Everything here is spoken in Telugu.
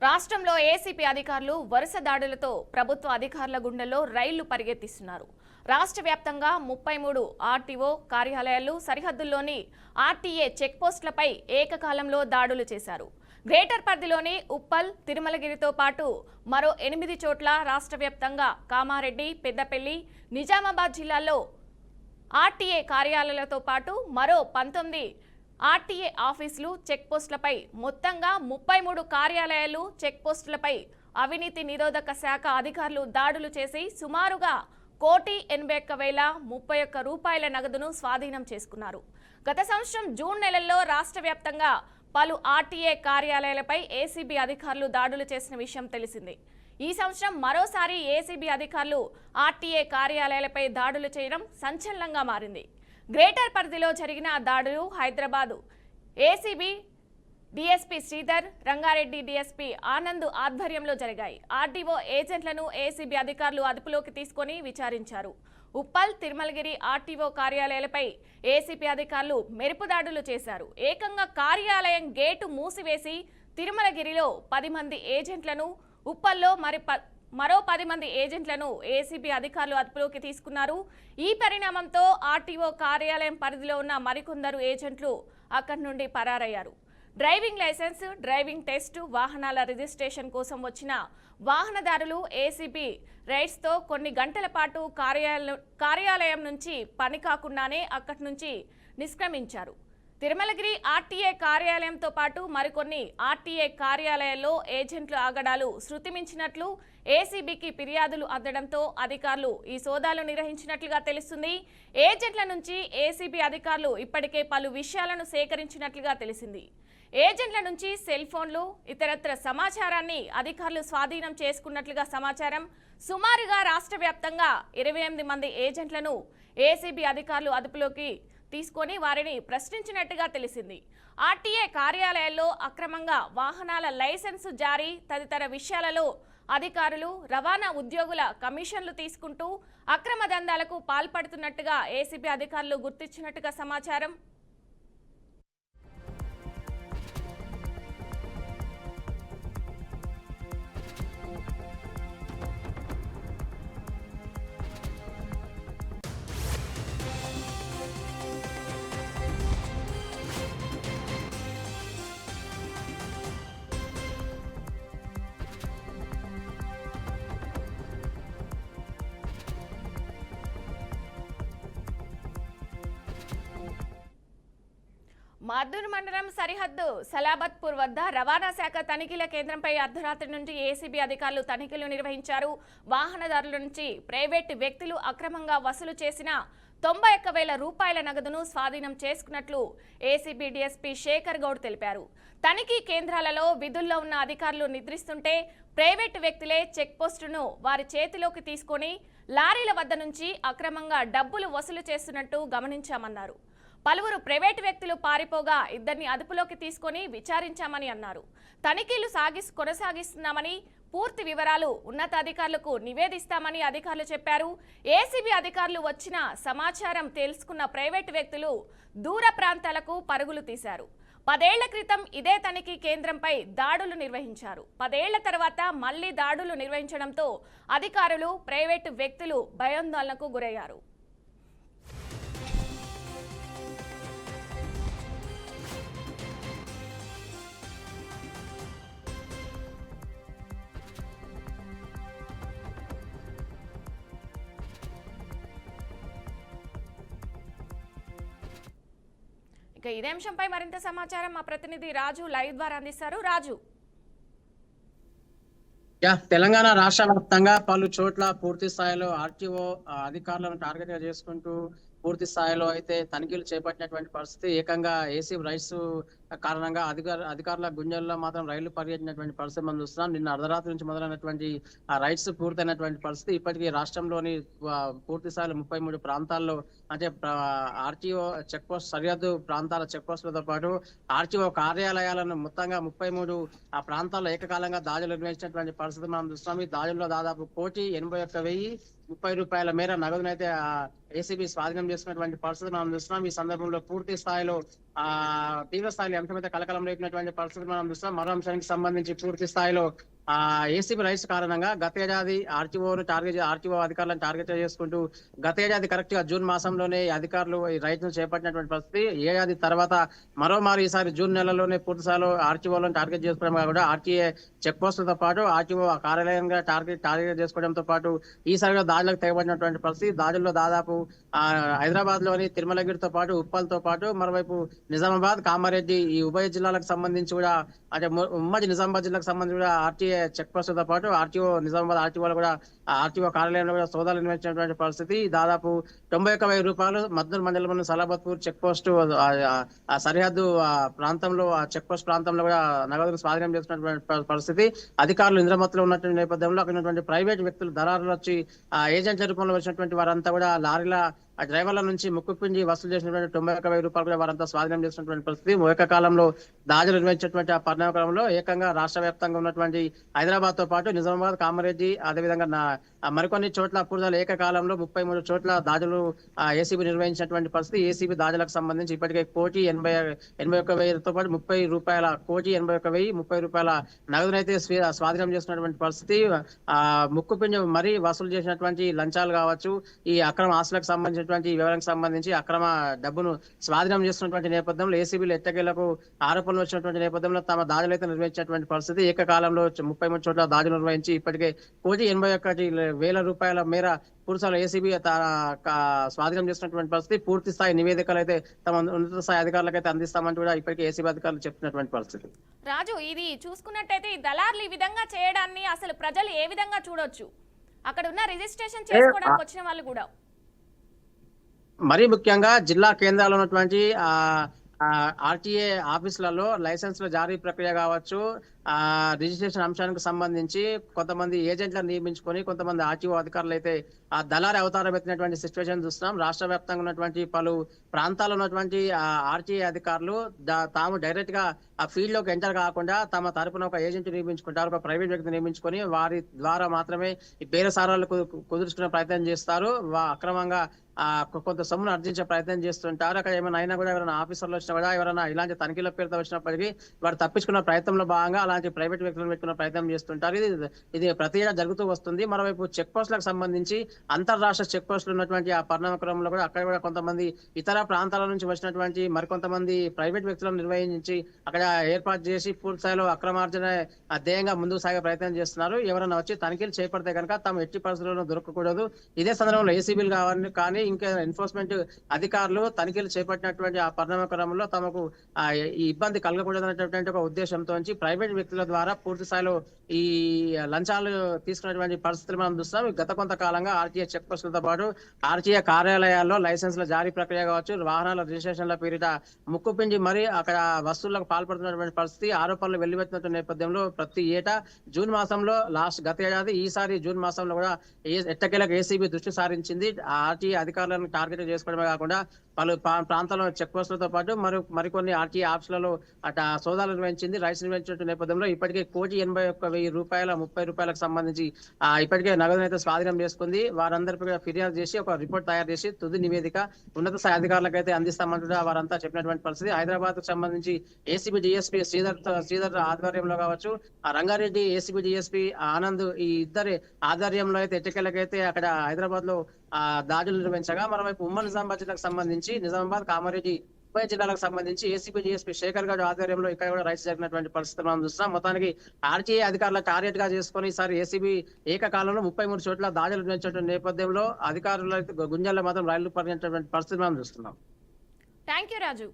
రాష్ట్రంలో ఏసీపీ అధికారులు వరుస దాడులతో ప్రభుత్వ అధికారుల గుండెల్లో రైళ్లు పరిగెత్తిస్తున్నారు. రాష్ట్ర వ్యాప్తంగా 33 ఆర్టీఓ కార్యాలయాలు, సరిహద్దుల్లోని ఆర్టీఏ చెక్పోస్టులపై ఏకకాలంలో దాడులు చేశారు. గ్రేటర్ పరిధిలోని ఉప్పల్, తిరుమలగిరితో పాటు మరో 8 చోట్ల రాష్ట్ర వ్యాప్తంగా కామారెడ్డి, పెద్దపల్లి, నిజామాబాద్ జిల్లాల్లో ఆర్టీఏ కార్యాలయాలతో పాటు మరో 19 ఆర్టీఏ ఆఫీసులు, చెక్పోస్టులపై మొత్తంగా 33 కార్యాలయాలు, చెక్పోస్టులపై అవినీతి నిరోధక శాఖ అధికారులు దాడులు చేసి సుమారుగా 1,81,031 రూపాయల నగదును స్వాధీనం చేసుకున్నారు. గత సంవత్సరం జూన్ నెలల్లో రాష్ట్ర వ్యాప్తంగా పలు ఆర్టీఏ కార్యాలయాలపై ఏసీబీ అధికారులు దాడులు చేసిన విషయం తెలిసిందే. ఈ సంవత్సరం మరోసారి ఏసీబీ అధికారులు ఆర్టీఏ కార్యాలయాలపై దాడులు చేయడం సంచలనంగా మారింది. గ్రేటర్ పరిధిలో జరిగిన దాడులు Hyderabad ACB DSP Sridhar, Rangareddy DSP Anand ఆధ్వర్యంలో జరిగాయి. ఆర్టీఓ ఏజెంట్లను ఏసీబీ అధికారులు అదుపులోకి తీసుకొని విచారించారు. ఉప్పల్, తిరుమలగిరి ఆర్టీఓ కార్యాలయాలపై ఏసీపీ అధికారులు మెరుపు దాడులు చేశారు. ఏకంగా కార్యాలయం గేటు మూసివేసి తిరుమలగిరిలో 10 మంది ఏజెంట్లను, ఉప్పల్లో మరో 10 మంది ఏజెంట్లను ఏసీబీ అధికారులు అదుపులోకి తీసుకున్నారు. ఈ పరిణామంతో ఆర్టీఓ కార్యాలయం పరిధిలో ఉన్న మరికొందరు ఏజెంట్లు అక్కడి నుండి పరారయ్యారు. డ్రైవింగ్ లైసెన్స్, డ్రైవింగ్ టెస్ట్, వాహనాల రిజిస్ట్రేషన్ కోసం వచ్చిన వాహనదారులు ఏసీబీ రైడ్స్తో కొన్ని గంటల పాటు కార్యాలయం నుంచి పని కాకుండానే అక్కడి నుంచి నిష్క్రమించారు. తిరుమలగిరి ఆర్టీఏ కార్యాలయంతో పాటు మరికొన్ని ఆర్టీఏ కార్యాలయాల్లో ఏజెంట్ల ఆగడాలు శృతిమించినట్లు ఏసీబీకి ఫిర్యాదులు అందడంతో అధికారులు ఈ సోదాలు నిర్వహించినట్లుగా తెలుస్తుంది. ఏజెంట్ల నుంచి ఏసీబీ అధికారులు ఇప్పటికే పలు విషయాలను సేకరించినట్లుగా తెలిసింది. ఏజెంట్ల నుంచి సెల్ ఫోన్లు, ఇతరత్ర సమాచారాన్ని అధికారులు స్వాధీనం చేసుకున్నట్లుగా సమాచారం. సుమారుగా రాష్ట్ర వ్యాప్తంగా 28 మంది ఏజెంట్లను ఏసీబీ అధికారులు అదుపులోకి తీసుకొని వారిని ప్రశ్నించినట్టుగా తెలిసింది. ఆర్టీఏ కార్యాలయాల్లో అక్రమంగా వాహనాల లైసెన్సు జారీ తదితర విషయాలలో అధికారులు, రవాణా ఉద్యోగుల కమిషన్లు తీసుకుంటూ అక్రమ దందాలకు పాల్పడుతున్నట్టుగా ఏసీబీ అధికారులు గుర్తించినట్టుగా సమాచారం. మద్దూరు మండలం సరిహద్దు సలాబత్పూర్ వద్ద రవాణా శాఖ తనిఖీల కేంద్రంపై అర్ధరాత్రి నుంచి ఏసీబీ అధికారులు తనిఖీలు నిర్వహించారు. వాహనదారుల నుంచి ప్రైవేటు వ్యక్తులు అక్రమంగా వసూలు చేసిన 91,000 రూపాయల నగదును స్వాధీనం చేసుకున్నట్లు ఏసీబీ డీఎస్పీ శేఖర్ గౌడ్ తెలిపారు. తనిఖీ కేంద్రాలలో విధుల్లో ఉన్న అధికారులు నిద్రిస్తుంటే ప్రైవేటు వ్యక్తులే చెక్పోస్టును వారి చేతిలోకి తీసుకొని లారీల వద్ద నుంచి అక్రమంగా డబ్బులు వసూలు చేస్తున్నట్టు గమనించామన్నారు. పలువురు ప్రైవేటు వ్యక్తులు పారిపోగా ఇద్దరిని అదుపులోకి తీసుకొని విచారించామని అన్నారు. తనిఖీలు కొనసాగిస్తున్నామని, పూర్తి వివరాలు ఉన్నతాధికారులకు నివేదిస్తామని అధికారులు చెప్పారు. ఏసీబీ అధికారులు వచ్చిన సమాచారం తెలుసుకున్న ప్రైవేటు వ్యక్తులు దూర ప్రాంతాలకు పరుగులు తీశారు. 10 ఏళ్ల క్రితం ఇదే తనిఖీ కేంద్రంపై దాడులు నిర్వహించారు. 10 ఏళ్ల తర్వాత మళ్లీ దాడులు నిర్వహించడంతో అధికారులు, ప్రైవేటు వ్యక్తులు భయాందోళనకు గురయ్యారు. ఇక ఇదే అంశంపై మరింత సమాచారం మా ప్రతినిధి రాజు లైవ్ ద్వారా అందిస్తారు. రాజు, తెలంగాణ రాష్ట్ర వ్యాప్తంగా పలు చోట్ల పూర్తి స్థాయిలో ఆర్టీఓ అధికారులను టార్గెట్ గా చేసుకుంటూ పూర్తి స్థాయిలో అయితే తనిఖీలు చేపట్టినటువంటి పరిస్థితి. ఏకంగా ఏసీ రైట్స్ కారణంగా అధికారుల గుంజల్లో మాత్రం రైళ్లు పరిగెత్తినటువంటి పరిస్థితి మనం చూస్తున్నాం. నిన్న అర్ధరాత్రి నుంచి మొదలైనటువంటి ఆ రైట్స్ పూర్తయినటువంటి పరిస్థితి. ఇప్పటికీ రాష్ట్రంలోని పూర్తి స్థాయిలో 33 ప్రాంతాల్లో అంటే ఆర్టీఓ చెక్ పోస్ట్, సరిహద్దు ప్రాంతాల చెక్ పోస్టులతో పాటు ఆర్టీఓ కార్యాలయాలను మొత్తంగా 33 ఆ ప్రాంతాల్లో ఏకకాలంగా దాడులు నిర్వహించినటువంటి పరిస్థితి మనం చూస్తున్నాం. ఈ దాడుల్లో దాదాపు 1,81,030 రూపాయల మేర నగదునైతే ఏసీబీ స్వాధీనం చేసుకున్నటువంటి పరిస్థితి మనం చూస్తున్నాం. ఈ సందర్భంలో పూర్తి స్థాయిలో తీవ్ర స్థాయిలో అంశం అయితే కలకలం రేపినటువంటి పరిస్థితి మనం చూస్తాం. మరో అంశానికి సంబంధించి పూర్తి స్థాయిలో ఏసీబీ రైట్స్ కారణంగా గత ఏడాది ఆర్టీఓ అధికారులను టార్గెట్ చేసుకుంటూ గత ఏడాది కరెక్ట్ గా జూన్ మాసంలోనే ఈ అధికారులు ఈ రైట్ ను చేపట్టినటువంటి పరిస్థితి. ఏడాది తర్వాత మరోమారు ఈసారి జూన్ నెలలోనే పూర్తి స్థాయిలో ఆర్టీఓలను టార్గెట్ చేసుకోవడం కాకుండా ఆర్టీఏ చెక్ పోస్టులతో పాటు ఆర్టీఓ కార్యాలయంగా టార్గెట్ చేసుకోవడంతో పాటు ఈసారిగా దాడులకు తెగబడినటువంటి పరిస్థితి. దాడుల్లో దాదాపు హైదరాబాద్ లోని తిరుమలగిరితో పాటు ఉప్పల్తో పాటు మరోవైపు నిజామాబాద్, కామారెడ్డి ఈ ఉభయ జిల్లాలకు సంబంధించి కూడా అంటే ఉమ్మడి నిజామాబాద్ జిల్లాకు సంబంధించి కూడా ఆర్టీఏ చెక్ పోస్టులతో పాటు ఆర్టీఓ నిజామాబాద్ ఆర్టీఓలు కూడా ఆర్టీఓ కార్యాలయంలో కూడా సోదాలు నిర్వహించినటువంటి పరిస్థితి. దాదాపు 91,000 రూపాయలు మద్దూరు మండలంలోని సలాబత్పూర్ చెక్ పోస్టు ఆ సరిహద్దు ప్రాంతంలో ఆ చెక్ పోస్ట్ ప్రాంతంలో కూడా నగదును స్వాధీనం చేసుకున్నటువంటి పరిస్థితి. అధికారులు ఇంద్రమత్తులో ఉన్నటువంటి నేపథ్యంలో అక్కడ ఉన్నటువంటి ప్రైవేట్ వ్యక్తులు దళారులు వచ్చి ఏజెంట్ల రూపంలో వచ్చినటువంటి వారంతా కూడా లారీల ఆ డ్రైవర్ల నుంచి ముక్కుపిండి వసూలు చేసినటువంటి 91,000 రూపాయలు కూడా వారంతా స్వాధీనం చేసినటువంటి పరిస్థితి. ఏకకాలంలో దాడులు నిర్వహించినటువంటి ఆ పరిణామక్రమంలో ఏకంగా రాష్ట్ర వ్యాప్తంగా ఉన్నటువంటి హైదరాబాద్ తో పాటు నిజామాబాద్, కామారెడ్డి అదేవిధంగా మరికొన్ని చోట్ల పూర్తిగా ఏకకాలంలో 33 చోట్ల దాడులు ఏసీబీ నిర్వహించినటువంటి పరిస్థితి. ఏసీబీ దాడులకు సంబంధించి ఇప్పటికే 1,81,000తో పాటు 30 రూపాయల నగదునైతే స్వాధీనం చేసినటువంటి పరిస్థితి. ముక్కుపిండి మరీ వసూలు చేసినటువంటి లంచాలు కావచ్చు, ఈ అక్రమ ఆస్తులకు సంబంధించిన వివరానికి సంబంధించి అక్రమ డబ్బును స్వాధీనం చేస్తున్నటువంటి నేపథ్యంలో ఏసీబీలు ఎట్టకేలకు ఆరోపణలు వచ్చినటువంటి నేపథ్యంలో తమ దాడులు అయితే నిర్వహించినటువంటి పరిస్థితి. ఏకకాలంలో 33 చోట్ల దాడులు నిర్వహించి ఇప్పటికే 1,81,000 రూపాయల మేర పూర్తిస్థాయిలో ఏసీబీ స్వాధీనం చేసినటువంటి పరిస్థితి. పూర్తి స్థాయి నివేదికలు అయితే తమ ఉన్నత స్థాయి అధికారులకు అయితే అందిస్తామంటూ కూడా ఇప్పటికే ఏసీబీ అధికారులు చెప్తున్నటువంటి పరిస్థితి. రాజు, ఇది చూసుకున్నట్టయితే ఈ దళార్లు ఈ విధంగా చేయడాన్ని అసలు ప్రజలు ఏ విధంగా చూడొచ్చు? అక్కడ ఉన్న రిజిస్ట్రేషన్ చేసుకోవడానికి వచ్చిన వాళ్ళు కూడా మరీ ముఖ్యంగా జిల్లా కేంద్రాల్లో ఉన్నటువంటి ఆర్టీఏ ఆఫీసులలో లైసెన్స్ల జారీ ప్రక్రియ కావచ్చు, రిజిస్ట్రేషన్ అంశానికి సంబంధించి కొంతమంది ఏజెంట్లను నియమించుకొని కొంతమంది ఆర్టీఓ అధికారులు అయితే ఆ దళారి అవతారం ఎత్తినటువంటి సిచ్యువేషన్ చూస్తున్నాం. రాష్ట్ర వ్యాప్తంగా ఉన్నటువంటి పలు ప్రాంతాల్లో ఉన్నటువంటి ఆర్టీఏ అధికారులు తాము డైరెక్ట్ గా ఆ ఫీల్డ్ లోకి ఎంటర్ కాకుండా తమ తరపున ఒక ఏజెంట్ నియమించుకుంటారు, ఒక ప్రైవేట్ వ్యక్తి నియమించుకొని వారి ద్వారా మాత్రమే ఈ బేరసారాలు కుదుర్చుకునే ప్రయత్నం చేస్తారు. అక్రమంగా కొంత సొమ్మును అర్జించే ప్రయత్నం చేస్తుంటారు. అక్కడ ఏమైనా అయినా కూడా ఎవరైనా ఆఫీసర్లు వచ్చినా కూడా ఎవరైనా ఇలాంటి తనిఖీల పేరుతో వచ్చినప్పటికీ వారు తప్పించుకున్న ప్రయత్నంలో భాగంగా అలాంటి ప్రైవేట్ వ్యక్తులను పెట్టుకున్న ప్రయత్నం చేస్తుంటారు. ఇది ప్రతి ఏడా జరుగుతూ వస్తుంది. మరోవైపు చెక్ పోస్టులకు సంబంధించి అంతర్రాష్ట్ర చెక్ పోస్టులు ఉన్నటువంటి ఆ పరిణామక్రమంలో కూడా అక్కడ కూడా కొంతమంది ఇతర ప్రాంతాల నుంచి వచ్చినటువంటి మరికొంతమంది ప్రైవేట్ వ్యక్తులను నిర్వహించి అక్కడ ఏర్పాటు చేసి పూర్తి స్థాయిలో అక్రమార్జన ధ్యేయంగా ముందుకు సాగే ప్రయత్నం చేస్తున్నారు. ఎవరైనా వచ్చి తనిఖీలు చేపడితే కనుక తమ ఎట్టి పరిస్థితుల్లో దొరకకూడదు. ఇదే సందర్భంలో ఏసీబీలు కావాలని కానీ ఇంకా ఎన్ఫోర్స్మెంట్ అధికారులు తనిఖీలు చేపట్టినటువంటి ఆ పరిణామక్రమంలో తమకు ఈ ఇబ్బంది కలగకూడదనేటటువంటి ఒక ఉద్దేశంతో ప్రైవేట్ వ్యక్తుల ద్వారా పూర్తి స్థాయిలో ఈ లంచాలు తీసుకున్నటువంటి పరిస్థితులు మనం చూస్తాం. గత కొంతకాలంగా ఆర్టీఏ చెక్ పోస్టులతో పాటు ఆర్టీఏ కార్యాలయాల్లో లైసెన్స్ల జారీ ప్రక్రియ కావచ్చు, వాహనాల రిజిస్ట్రేషన్ల పేరిట ముక్కుపిండి మరి అక్కడ వస్తువులకు పాల్పడుతున్నటువంటి పరిస్థితి, ఆరోపణలు వెల్లువెత్తిన నేపథ్యంలో ప్రతి ఏటా జూన్ మాసంలో గత ఏడాది ఈసారి జూన్ మాసంలో కూడా ఎట్టకేలకు ఏసీబీ దృష్టి సారించింది. ఆర్టీఏ అధికారులను టార్గెట్ చేసుకోవడమే కాకుండా పలు ప్రాంతాల్లో చెక్ పోస్టులతో పాటు మరికొన్ని ఆర్టీఏ ఆఫీసులలో సోదాలు నిర్వహించింది. రైట్స్ నిర్వహించిన నేపథ్యంలో ఇప్పటికే 1,81,000 రూపాయల 30 రూపాయలకు సంబంధించి ఇప్పటికే నగదునైతే స్వాధీనం చేసుకుంది. వారందరిపై ఫిర్యాదు చేసి ఒక రిపోర్ట్ తయారు చేసి తుది నివేదిక ఉన్నత స్థాయి అధికారులకు అయితే అందిస్తామంటూ వారంతా చెప్పినటువంటి పరిస్థితి. హైదరాబాద్ కు సంబంధించి ఏసీబీ డిఎస్పీ శ్రీధర్ ఆధ్వర్యంలో కావచ్చు, రంగారెడ్డి ఏసీబీ డిఎస్పీ ఆనంద్ ఈ ఇద్దరి ఆధ్వర్యంలో అయితే ఎట్టకేలకైతే అక్కడ హైదరాబాద్ లో దాడులు నిర్వహించగా మరోవైపు ఉమ్మడి నిజామాబాద్ జిల్లాకు సంబంధించి నిజామాబాద్, కామారెడ్డి ఉభయ జిల్లాలకు సంబంధించి ఏసీబీ డిఎస్పీ శేఖర్ గౌడ్ ఆధ్వర్యంలో ఇక్కడ కూడా రైట్స్ జరిగినటువంటి పరిస్థితులు మనం చూస్తున్నాం. మొత్తానికి ఆర్టీఏ అధికారుల టార్గెట్ గా చేసుకుని ఈసారి ఏసీబీ ఏకకాలంలో 33 చోట్ల దాడులు నిర్వహించినటువంటి నేపథ్యంలో అధికారులు గుంజాల్లో మాత్రం రైళ్లు పరిగెత్తినటువంటి పరిస్థితి మనం చూస్తున్నాం. Thank you Raju.